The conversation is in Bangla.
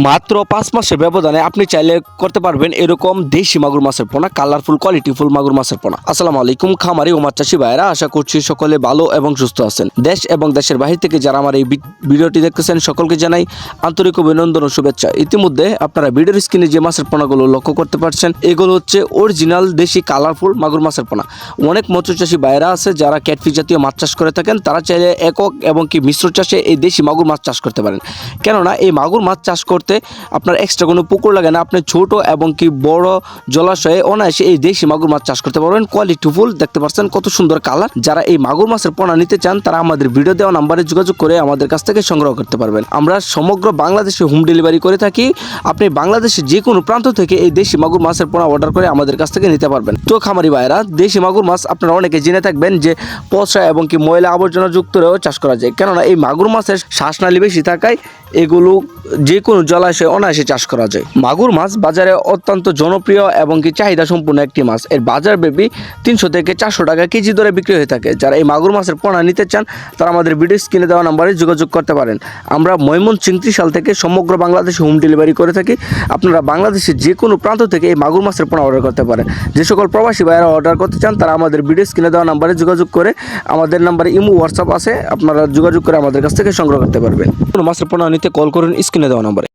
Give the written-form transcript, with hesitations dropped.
মাত্র ৫ মাসের ব্যবধানে আপনি চাইলে করতে পারবেন এরকম দেশি মাগুর মাছের পোনা, কালারফুল কোয়ালিটিফুল মাগুর মাছের পোনা। আসসালামু আলাইকুম খামারি ও মাছ চাষি ভাইরা, আশা করছি সকলে ভালো এবং সুস্থ আছেন। দেশ এবং দেশের বাহির থেকে যারা আমার এই ভিডিওটি দেখতেছেন সকলকে জানাই আন্তরিক অভিনন্দন ও শুভেচ্ছা। ইতিমধ্যে আপনারা ভিডিওর স্ক্রিনে যে মাছের পোনাগুলো লক্ষ্য করতে পারছেন, এগুলো হচ্ছে অরিজিনাল দেশি কালারফুল মাগুর মাছের পোনা। অনেক মৎস্য চাষি ভাইরা আছে যারা ক্যাটফিশ জাতীয় মাছ চাষ করে থাকেন, তারা চাইলে একক এবং কি মিশ্র চাষে এই দেশি মাগুর মাছ চাষ করতে পারেন। কেননা এই মাগুর মাছ চাষ করতে আপনার এক্সট্রা কোনো পুকুর লাগে না, আপনি ছোট এবং কি বড় জলাশয়ে অনায়াসে এই দেশি মাগুর মাছ চাষ করতে পারবেন। কোয়ালিটিফুল দেখতে পাচ্ছেন কত সুন্দর কালার। যারা এই মাগুর মাছের পোনা নিতে চান তারা আমাদের ভিডিও দেওয়া নাম্বারে যোগাযোগ করে আমাদের কাছ থেকে সংগ্রহ করতে পারবেন। আমরা সমগ্র বাংলাদেশে হোম ডেলিভারি করে থাকি। আপনি বাংলাদেশের যে কোনো প্রান্ত থেকে এই দেশি মাগুর মাছের পোনা অর্ডার করে আমাদের কাছ থেকে নিতে পারবেন। তো খামারি ভাইরা, দেশি মাগুর মাছ আপনারা অনেকে জেনে থাকবেন যে পচা এবং কি ময়লা আবর্জনা যুক্তরেও চাষ করা যায়। কেননা এই মাগুর মাছের শ্বাসনালী বেশি থাকায় এগুলো যে কোনো জলাশয়ে অনায়াসে চাষ করা যায়। মাগুর মাছ বাজারে অত্যন্ত জনপ্রিয় এবং কি চাহিদা সম্পূর্ণ একটি মাছ। এর বাজার ব্যাপী 300 থেকে 400 টাকা কেজি দরে বিক্রি হয়ে থাকে। যারা এই মাগুর মাছের পোনা নিতে চান তারা আমাদের ভিডিও স্ক্রিনে দেওয়া নাম্বারে যোগাযোগ করতে পারেন। আমরা ময়মনসিংহ ত্রিশাল থেকে সমগ্র বাংলাদেশে হোম ডেলিভারি করে থাকি। আপনারা বাংলাদেশের যে কোনো প্রান্ত থেকে এই মাগুর মাছের পোনা অর্ডার করতে পারেন। যে সকল প্রবাসী ভাইয়েরা অর্ডার করতে চান তারা আমাদের ভিডিও স্ক্রিনে দেওয়া নাম্বারে যোগাযোগ করে, আমাদের নাম্বারে ইমো হোয়াটসঅ্যাপ আছে, আপনারা যোগাযোগ করে আমাদের কাছ থেকে সংগ্রহ করতে পারবেন। কোনো মাছের পোনা নিতে কল করুন স্ক্রিনে দেওয়া নাম্বারে।